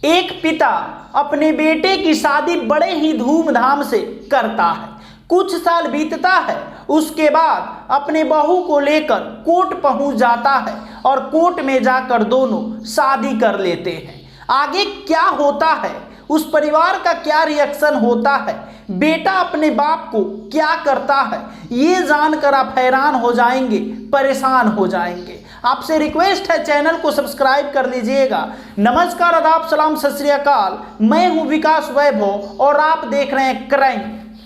एक पिता अपने बेटे की शादी बड़े ही धूमधाम से करता है। कुछ साल बीतता है, उसके बाद अपने बहू को लेकर कोर्ट पहुंच जाता है और कोर्ट में जाकर दोनों शादी कर लेते हैं। आगे क्या होता है, उस परिवार का क्या रिएक्शन होता है, बेटा अपने बाप को क्या करता है, ये जानकर आप हैरान हो जाएंगे, परेशान हो जाएंगे। आपसे रिक्वेस्ट है, चैनल को सब्सक्राइब कर लीजिएगा। नमस्कार, आदाब, सलाम, सत श्री अकाल। मैं हूं विकास वैभव और आप देख रहे हैं क्राइम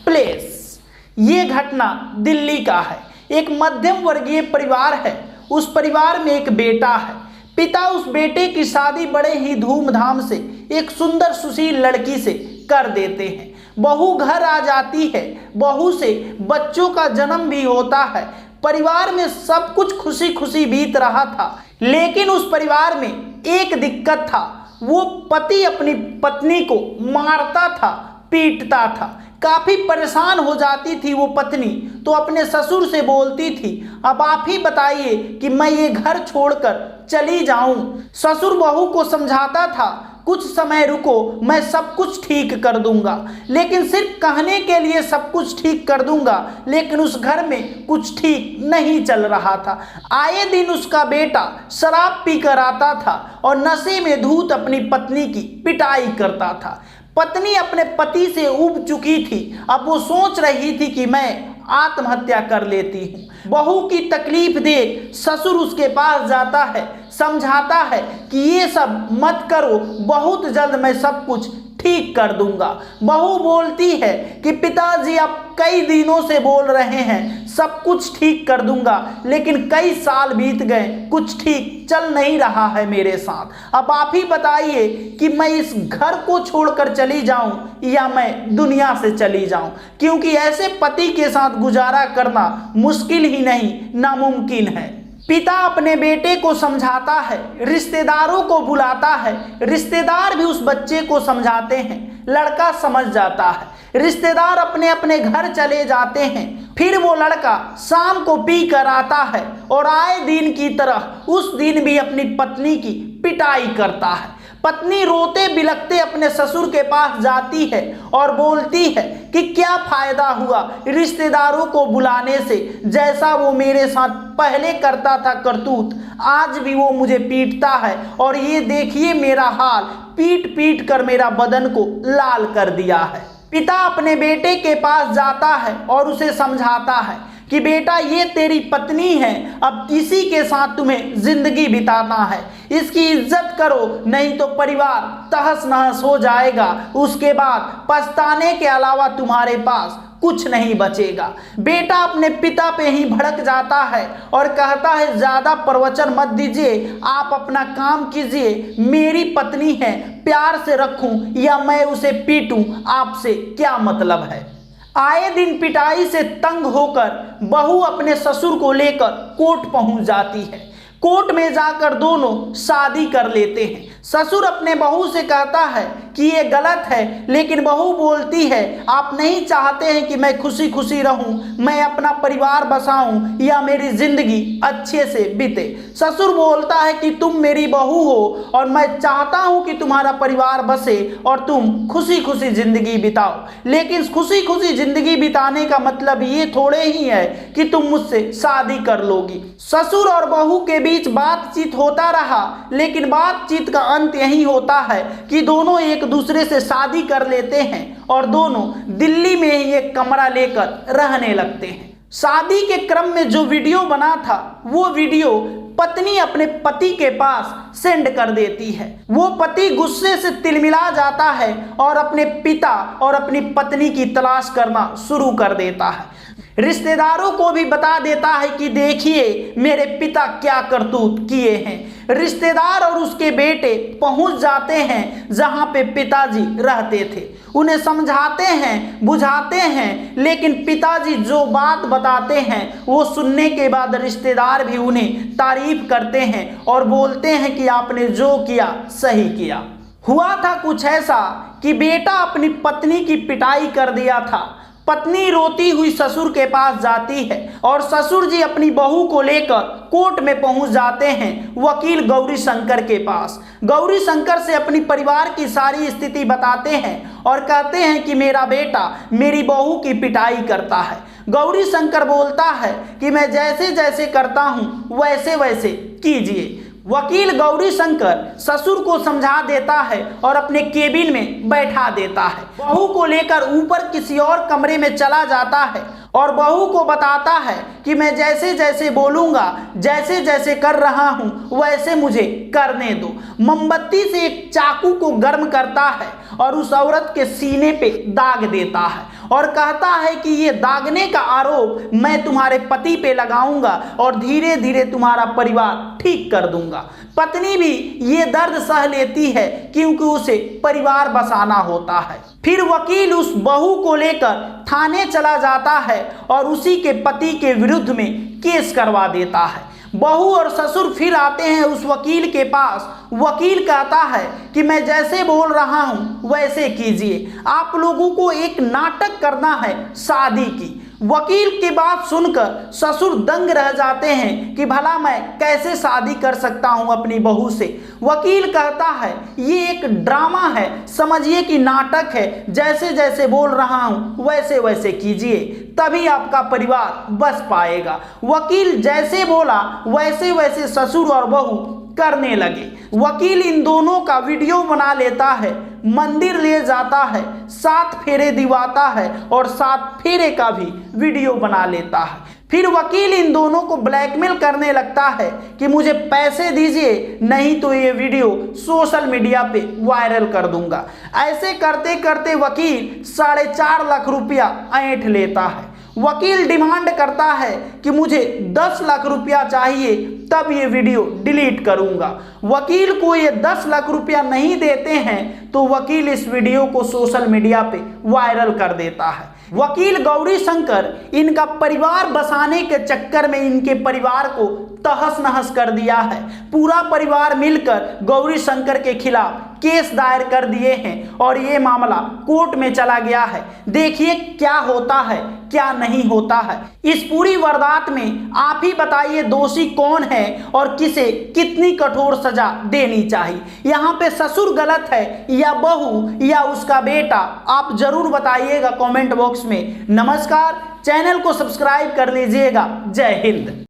प्लेस। ये घटना दिल्ली का है। एक मध्यम वर्गीय परिवार है। उस परिवार में एक बेटा है। पिता उस बेटे की शादी बड़े ही धूमधाम से एक सुंदर सुशील लड़की से कर देते हैं। बहू घर आ जाती है। बहू से बच्चों का जन्म भी होता है। परिवार में सब कुछ खुशी खुशी बीत रहा था, लेकिन उस परिवार में एक दिक्कत था। वो पति अपनी पत्नी को मारता था, पीटता था। काफी परेशान हो जाती थी वो पत्नी, तो अपने ससुर से बोलती थी, अब आप ही बताइए कि मैं ये घर छोड़कर चली जाऊं। ससुर बहू को समझाता था, कुछ समय रुको, मैं सब कुछ ठीक कर दूंगा। लेकिन सिर्फ कहने के लिए सब कुछ ठीक कर दूंगा, लेकिन उस घर में कुछ ठीक नहीं चल रहा था। आए दिन उसका बेटा शराब पीकर आता था और नशे में धूत अपनी पत्नी की पिटाई करता था। पत्नी अपने पति से ऊब चुकी थी। अब वो सोच रही थी कि मैं आत्महत्या कर लेती हूँ। बहू की तकलीफ देख ससुर उसके पास जाता है, समझाता है कि ये सब मत करो, बहुत जल्द मैं सब कुछ ठीक कर दूंगा। बहू बोलती है कि पिताजी आप कई दिनों से बोल रहे हैं सब कुछ ठीक कर दूंगा, लेकिन कई साल बीत गए, कुछ ठीक चल नहीं रहा है मेरे साथ। अब आप ही बताइए कि मैं इस घर को छोड़कर चली जाऊं या मैं दुनिया से चली जाऊं, क्योंकि ऐसे पति के साथ गुजारा करना मुश्किल ही नहीं, नामुमकिन है। पिता अपने बेटे को समझाता है, रिश्तेदारों को बुलाता है। रिश्तेदार भी उस बच्चे को समझाते हैं। लड़का समझ जाता है। रिश्तेदार अपने अपने घर चले जाते हैं। फिर वो लड़का शाम को पी कर आता है और आए दिन की तरह उस दिन भी अपनी पत्नी की पिटाई करता है। पत्नी रोते बिलखते अपने ससुर के पास जाती है और बोलती है कि क्या फायदा हुआ रिश्तेदारों को बुलाने से, जैसा वो मेरे साथ पहले करता था करतूत, आज भी वो मुझे पीटता है और ये देखिए मेरा हाल, पीट पीट कर मेरा बदन को लाल कर दिया है। पिता अपने बेटे के पास जाता है और उसे समझाता है कि बेटा ये तेरी पत्नी है, अब इसी के साथ तुम्हें जिंदगी बिताना है, इसकी इज्जत करो, नहीं तो परिवार तहस नहस हो जाएगा। उसके बाद पछताने के अलावा तुम्हारे पास कुछ नहीं बचेगा। बेटा अपने पिता पे ही भड़क जाता है और कहता है ज्यादा प्रवचन मत दीजिए, आप अपना काम कीजिए, मेरी पत्नी है, प्यार से रखूं या मैं उसे पीटूं, आपसे क्या मतलब है। आए दिन पिटाई से तंग होकर बहू अपने ससुर को लेकर कोर्ट पहुंच जाती है। कोर्ट में जाकर दोनों शादी कर लेते हैं। ससुर अपने बहू से कहता है कि ये गलत है, लेकिन बहू बोलती है आप नहीं चाहते हैं कि मैं खुशी खुशी रहूं, मैं अपना परिवार बसाऊं या मेरी जिंदगी अच्छे से बीते। ससुर बोलता है कि तुम मेरी बहू हो और मैं चाहता हूं कि तुम्हारा परिवार बसे और तुम खुशी खुशी जिंदगी बिताओ, लेकिन खुशी खुशी जिंदगी बिताने का मतलब ये थोड़े ही है कि तुम मुझसे शादी कर लोगी। ससुर और बहू के बीच बातचीत होता रहा, लेकिन बातचीत का अंत यही होता है कि दोनों एक दूसरे से शादी कर लेते हैं और दोनों दिल्ली में ही एक कमरा लेकर रहने लगते हैं। शादी के क्रम में जो वीडियो बना था, वो वीडियो पत्नी अपने पति के पास सेंड कर देती है। वो पति गुस्से से तिलमिला जाता है और अपने पिता और अपनी पत्नी की तलाश करना शुरू कर देता है। रिश्तेदारों को भी बता देता है कि देखिए मेरे पिता क्या करतूत किए हैं। रिश्तेदार और उसके बेटे पहुंच जाते हैं जहां पे पिताजी रहते थे। उन्हें समझाते हैं, बुझाते हैं, लेकिन पिताजी जो बात बताते हैं वो सुनने के बाद रिश्तेदार भी उन्हें तारीफ करते हैं और बोलते हैं कि आपने जो किया सही किया। हुआ था कुछ ऐसा कि बेटा अपनी पत्नी की पिटाई कर दिया था। पत्नी रोती हुई ससुर के पास जाती है और ससुर जी अपनी बहू को लेकर कोर्ट में पहुंच जाते हैं वकील गौरी शंकर के पास। गौरी शंकर से अपनी परिवार की सारी स्थिति बताते हैं और कहते हैं कि मेरा बेटा मेरी बहू की पिटाई करता है। गौरी शंकर बोलता है कि मैं जैसे जैसे करता हूं वैसे वैसे कीजिए। वकील गौरी शंकर ससुर को समझा देता है और अपने केबिन में बैठा देता है। बहू को लेकर ऊपर किसी और कमरे में चला जाता है और बहू को बताता है कि मैं जैसे जैसे बोलूंगा, जैसे जैसे कर रहा हूं वैसे मुझे करने दो। मोमबत्ती से एक चाकू को गर्म करता है और उस औरत के सीने पे दाग देता है और कहता है कि ये दागने का आरोप मैं तुम्हारे पति पे लगाऊंगा और धीरे धीरे तुम्हारा परिवार ठीक कर दूंगा। पत्नी भी ये दर्द सह लेती है क्योंकि उसे परिवार बसाना होता है। फिर वकील उस बहू को लेकर थाने चला जाता है और उसी के पति के विरुद्ध में केस करवा देता है। बहू और ससुर फिर आते हैं उस वकील के पास। वकील कहता है कि मैं जैसे बोल रहा हूं वैसे कीजिए, आप लोगों को एक नाटक करना है शादी की। वकील की बात सुनकर ससुर दंग रह जाते हैं कि भला मैं कैसे शादी कर सकता हूं अपनी बहू से। वकील कहता है ये एक ड्रामा है, समझिए कि नाटक है, जैसे जैसे बोल रहा हूं वैसे वैसे कीजिए तभी आपका परिवार बच पाएगा। वकील जैसे बोला वैसे वैसे ससुर और बहू करने लगे। वकील इन दोनों का वीडियो बना लेता है, मंदिर ले जाता है, 7 फेरे दिवाता है और 7 फेरे का भी वीडियो बना लेता है। फिर वकील इन दोनों को ब्लैकमेल करने लगता है कि मुझे पैसे दीजिए नहीं तो ये वीडियो सोशल मीडिया पे वायरल कर दूंगा। ऐसे करते करते वकील 4.5 लाख रुपया ऐंठ लेता है। वकील डिमांड करता है कि मुझे 10 लाख रुपया चाहिए तब ये वीडियो डिलीट करूंगा। वकील को ये 10 लाख रुपया नहीं देते हैं तो वकील इस वीडियो को सोशल मीडिया पे वायरल कर देता है। वकील गौरी शंकर इनका परिवार बसाने के चक्कर में इनके परिवार को तहस नहस कर दिया है। पूरा परिवार मिलकर गौरी शंकर के खिलाफ केस दायर कर दिए हैं और ये मामला कोर्ट में चला गया है। देखिए क्या होता है क्या नहीं होता है। इस पूरी वारदात में आप ही बताइए दोषी कौन है और किसे कितनी कठोर सजा देनी चाहिए। यहाँ पे ससुर गलत है या बहू या उसका बेटा, आप जरूर बताइएगा कमेंट बॉक्स में। नमस्कार, चैनल को सब्सक्राइब कर लीजिएगा। जय हिंद।